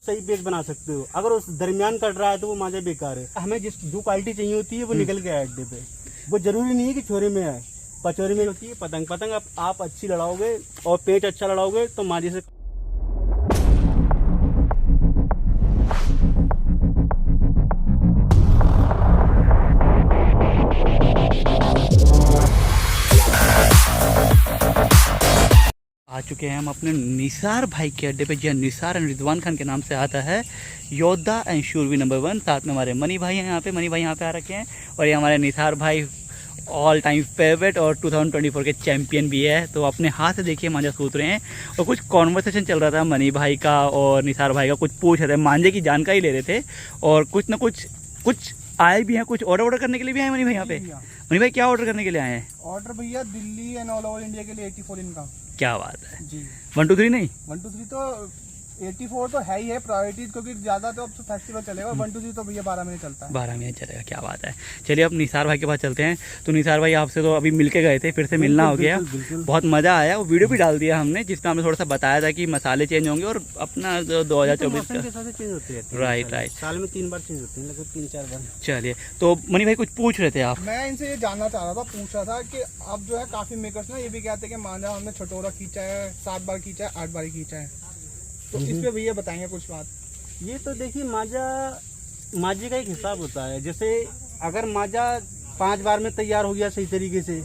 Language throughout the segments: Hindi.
सही पेज बना सकते हो। अगर उस दरमियान कट रहा है तो वो मांझा बेकार है। हमें जिस जो क्वालिटी चाहिए होती है वो निकल के आए अड्डे पे। वो जरूरी नहीं है कि छोरे में आए, पचौरी में होती है पतंग। पतंग आप अच्छी लड़ाओगे और पेच अच्छा लड़ाओगे तो मांझे से। आ चुके हैं हम अपने निसार भाई के अड्डे पे, जी निसार एंड रिजवान खान के नाम से आता है, योद्धा एंड शूरवीर नंबर 1। साथ में हमारे मनी भाई हैं यहाँ पे, मनी भाई यहाँ पे आ रखे हैं। और ये हमारे निसार भाई ऑल टाइम फेवरेट और 2024 के चैंपियन भी है। तो अपने हाथ से देखिए मांझा सूत रहे हैं और कुछ कॉन्वर्सेशन चल रहा था मनी भाई का और निसार भाई का, कुछ पूछ रहे थे, मांझे की जानकारी ले रहे थे और कुछ ना कुछ आए भी हैं, कुछ ऑर्डर करने के लिए भी आए मनी भाई यहाँ पे। मनी भाई क्या ऑर्डर करने के लिए आए हैं? ऑर्डर भैया Delhi and all over India के लिए 84 इनका। क्या बात है जी। 1 2 3 नहीं 1 2 3 तो 84 तो है ही है प्रायोरिटी, क्योंकि ज्यादा तो अब तो फेस्टिवल चलेगा। 1 2 3 तो भैया 12 महीने चलता है। 12 महीने चलेगा। क्या बात है। चलिए अब निसार भाई के पास चलते हैं। तो निसार भाई आपसे तो अभी मिल के गए थे, फिर से मिलना हो गया, बहुत मज़ा आया। वो वीडियो भी डाल दिया हमने जिसमें हमने थोड़ा सा बताया था कि मसाले चेंज होंगे और अपना जो 2024 के हिसाब से चेंज होते हैं। राइट साल में 3 बार चेंज होते हैं, लगभग 3-4 बार। चलिए तो मनी भाई कुछ पूछ रहे थे आप? मैं इनसे ये जानना चाह रहा था, पूछ रहा था कि अब जो है काफी मेकर्स ना ये भी कहते हैं कि मांझा हमने छटोरा खींचा है, 7 बार खींचा है, 8 बार खींचा है, तो इस पे भैया बताएंगे कुछ बात? ये तो देखिए मांझे का एक हिसाब होता है। जैसे अगर मांझा 5 बार में तैयार हो गया सही तरीके से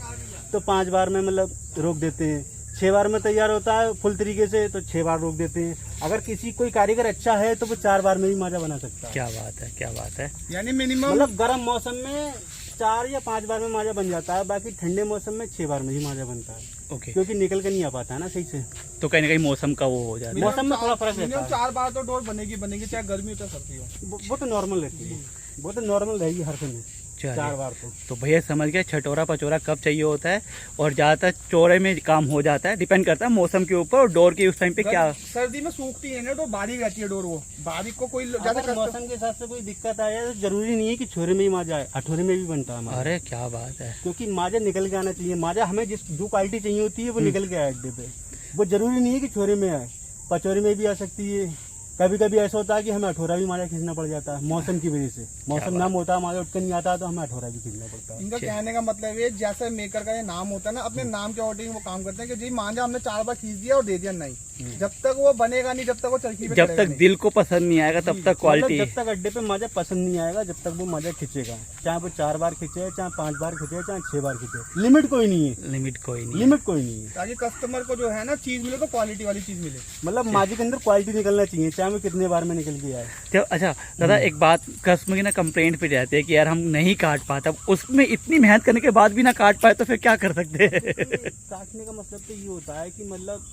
तो 5 बार में मतलब रोक देते हैं। 6 बार में तैयार होता है फुल तरीके से तो 6 बार रोक देते हैं। अगर कोई कारीगर अच्छा है तो वो 4 बार में भी मांझा बना सकता है। क्या बात है, क्या बात है। यानी मिनिमम मतलब गर्म मौसम में 4 या 5 बार में मांझा बन जाता है, बाकी ठंडे मौसम में 6 बार में ही मांझा बनता है। ओके। क्योंकि निकल के नहीं आ पाता है ना सही से, तो कहीं ना कहीं मौसम का वो हो जाता है। मौसम में थोड़ा फर्क रहता मिनिमम है। 4 बार तो डोर बनेगी, चाहे गर्मी हो चाहे सर्दी हो। वो तो नॉर्मल रहती है, वो तो नॉर्मल रहेगी हर समय। चलिए। 4 बार तो भैया समझ गए छटोरा पचोरा कब चाहिए होता है और ज़्यादातर चौड़े में काम हो जाता है, डिपेंड करता है मौसम के ऊपर और डोर की उस टाइम पे क्या। सर्दी में सूखती है ना तो बारीक रहती है डोर, वो बारीक को कोई ज्यादा अगर मौसम के हिसाब से कोई दिक्कत आए तो जरूरी नहीं है कि छोरे में ही मांझा आए, अठोरे में भी बनता है हमारा। अरे क्या बात है। क्योंकि मांझा निकल के आना चाहिए। मांझा हमें जो क्वालिटी चाहिए होती है वो निकल के आए अड्डे पे। वो जरूरी नहीं है कि छोरे में आए, पचौरी में भी आ सकती है। कभी कभी ऐसा होता है कि हमें अठोरा भी मांझा खींचना पड़ जाता है मौसम की वजह से। मौसम नम होता है, मांझा उठकर नहीं आता तो हमें अठोरा भी खींचना पड़ता है। इनका कहने का मतलब ये जैसे मेकर का ये नाम होता है ना, अपने नाम के अकॉर्डिंग वो काम करते हैं कि जी मांझा हमने 4 बार खींच दिया और दे दिया, नहीं जब तक वो बनेगा नहीं, जब तक वो चरखी पे जब तक दिल को पसंद नहीं आएगा तब तक क्वालिटी। जब तक अड्डे पे मांझा पसंद नहीं आएगा जब तक वो मांझा खींचेगा, चाहे वो 4 बार खींचे, चाहे 5 बार खींचे, चाहे 6 बार खींचे। लिमिट कोई नहीं है, लिमिट कोई नहीं। लिमिट कोई नहीं है। ताकि कस्टमर को जो है ना चीज मिले तो क्वालिटी वाली चीज मिले। मतलब मांझे के अंदर क्वालिटी निकलना चाहिए, चाहे वो कितने बार में निकल के आए। तो अच्छा दादा एक बात, कस्टमर की ना कंप्लेंट पे रहती है कि यार हम नहीं काट पाता, उसमें इतनी मेहनत करने के बाद भी ना काट पाए तो फिर क्या कर सकते हैं? काटने का मतलब तो ये होता है कि मतलब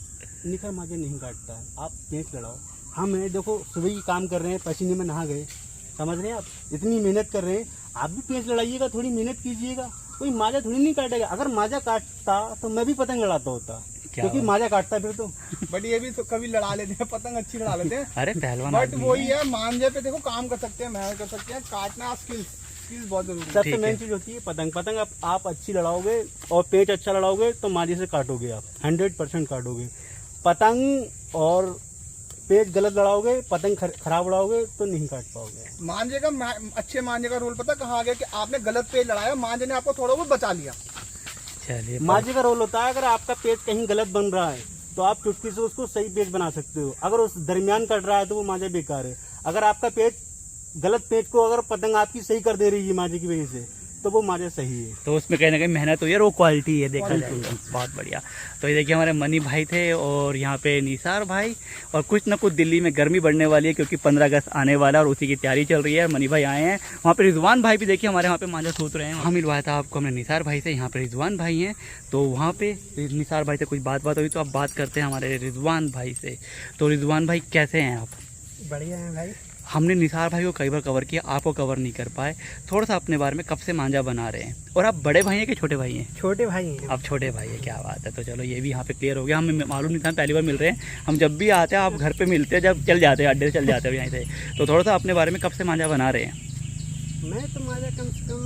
निखर मांझे नहीं काटता है, आप पेंच लड़ाओ। हम हैं देखो सुबह ही काम कर रहे हैं, पसीने में नहा गए, समझ रहे हैं आप, इतनी मेहनत कर रहे हैं, आप भी पेंच लड़ाइएगा, थोड़ी मेहनत कीजिएगा। कोई मांझा थोड़ी नहीं काटेगा। अगर मांझा काटता तो मैं भी पतंग लड़ाता होता, क्योंकि मांझा काटता फिर तो। बट ये भी तो कभी लड़ा लेते हैं, पतंग अच्छी लड़ा लेते हैं। अरे पहलवान बट वही है, मांझे पे देखो काम कर सकते हैं, मेहनत कर सकते हैं, काटना स्किल्स बहुत जरूरी है। सबसे मेन चीज होती है पतंग आप अच्छी लड़ाओगे और पेच अच्छा लड़ाओगे तो मांझे से काटोगे आप, 100% काटोगे। पतंग और पेच गलत लड़ाओगे, पतंग खराब लड़ाओगे तो नहीं काट पाओगे। मांझे का अच्छे मांझे का रोल पता कहाँ आ गया कि आपने गलत पेज लड़ाया, मांझे ने आपको थोड़ा बहुत बचा लिया। चलिए। मांझे का रोल होता है अगर आपका पेच कहीं गलत बन रहा है तो आप चुटकी से उसको सही पेच बना सकते हो। अगर उस दरमियान कट रहा है तो वो मांझा बेकार है। अगर आपका पेच गलत पेच को अगर पतंग आपकी सही कर दे रही है मांझे की वजह से तो वो मांझा सही है। तो उसमें कहीं ना कहीं मेहनत हुई है और वो क्वालिटी है, देखा जाए तो। बहुत बढ़िया। तो ये देखिए हमारे मनी भाई थे और यहाँ पे निसार भाई, और कुछ ना कुछ दिल्ली में गर्मी बढ़ने वाली है क्योंकि 15 अगस्त आने वाला है और उसी की तैयारी चल रही है। मनी भाई आए हैं, वहाँ पे रिजवान भाई भी देखिए हमारे वहाँ पे मांझा सूत रहे हैं। वहाँ मिलवाया था आपको हमने निसार भाई से, यहाँ पे रिजवान भाई हैं। तो वहाँ पे निसार भाई से कुछ बात हुई तो अब बात करते हैं हमारे रिजवान भाई से। तो रिजवान भाई कैसे हैं आप? बढ़िया है भाई। हमने निसार भाई को कई बार कवर किया, आपको कवर नहीं कर पाए। थोड़ा सा अपने बारे में, कब से मांझा बना रहे हैं और आप बड़े भाई हैं कि छोटे भाई हैं? छोटे भाई हैं। आप छोटे भाई हैं, क्या बात है। तो चलो ये भी यहाँ पे क्लियर हो गया, हमें मालूम नहीं था, पहली बार मिल रहे हैं। हम जब भी आते हैं आप घर पे मिलते हैं, जब चल जाते हैं अड्डे से चल जाते हैं यहाँ से। तो थोड़ा सा अपने बारे में, कब से मांझा बना रहे हैं? मैं तो मांझा कम से कम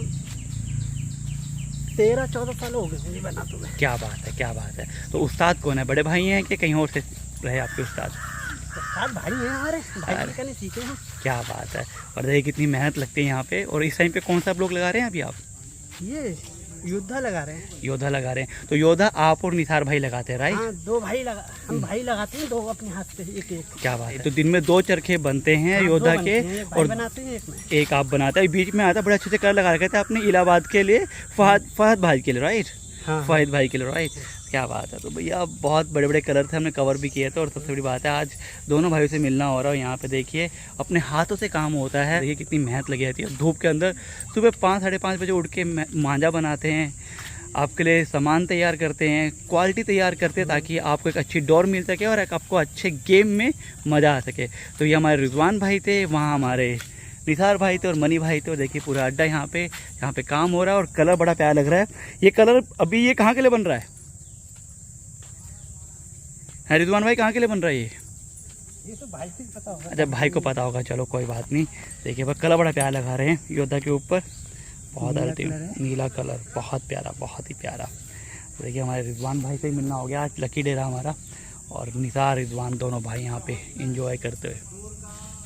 13-14 साल हो गए बनाते हुए। क्या बात है, क्या बात है। तो उस्ताद कौन है, बड़े भाई हैं कि कहीं और से रहे आपके उस्ताद? साथ भाई हैं हमारे, भाई करने सीखे हैं। क्या बात है। और देखिए कितनी मेहनत लगती है यहाँ पे। और इस टाइम पे कौन सा ब्लॉक लगा रहे हैं अभी आप? ये योद्धा लगा रहे हैं। योद्धा लगा रहे हैं। तो योद्धा आप और निसार भाई लगाते हैं, राइट? हाँ, 2 भाई हम भाई लगाते हैं, 2 अपने हाथ से एक एक। क्या बात है। तो दिन में 2 चरखे बनते हैं हाँ, योद्धा 2 के, बनते हैं, एक भाई और बनाते हैं, एक में। एक आप बनाते हैं। बीच में आता बड़े अच्छे से कलर लगा रखे थे आपने इलाहाबाद के लिए, फहद भाई के लिए, राइट? हाँ, फहद भाई के लिए, राइट? क्या बात है। तो भैया बहुत बड़े बड़े कलर थे, हमने कवर भी किए थे। और सबसे बड़ी बात है आज दोनों भाइयों से मिलना हो रहा है। यहाँ पे देखिए अपने हाथों से काम होता है। देखिए कितनी मेहनत लगी रहती है धूप के अंदर। सुबह 5 साढ़े 5 बजे उठ के मांझा बनाते हैं, आपके लिए सामान तैयार करते हैं, क्वालिटी तैयार करते हैं, ताकि आपको एक अच्छी डोर मिल सके और एक आपको अच्छे गेम में मज़ा आ सके। तो ये हमारे रिजवान भाई थे, वहाँ हमारे निसार भाई थे और मनी भाई थे। और देखिए पूरा अड्डा यहाँ पे काम हो रहा है। और कलर बड़ा प्यारा लग रहा है। ये कलर अभी ये कहाँ के लिए बन रहा है रिजवान भाई? कहाँ के लिए बन रहा है ये तो भाई से पता होगा। अच्छा, भाई को पता होगा, चलो कोई बात नहीं। देखिए बस कलर बड़ा प्यारा लगा रहे हैं योद्धा के ऊपर। बहुत नीला कलर, बहुत प्यारा, बहुत ही प्यारा। देखिए हमारे रिजवान भाई से ही मिलना हो गया आज, लकी डे रहा हमारा। और निसार रिजवान दोनों भाई यहाँ पे एंजॉय करते हुए।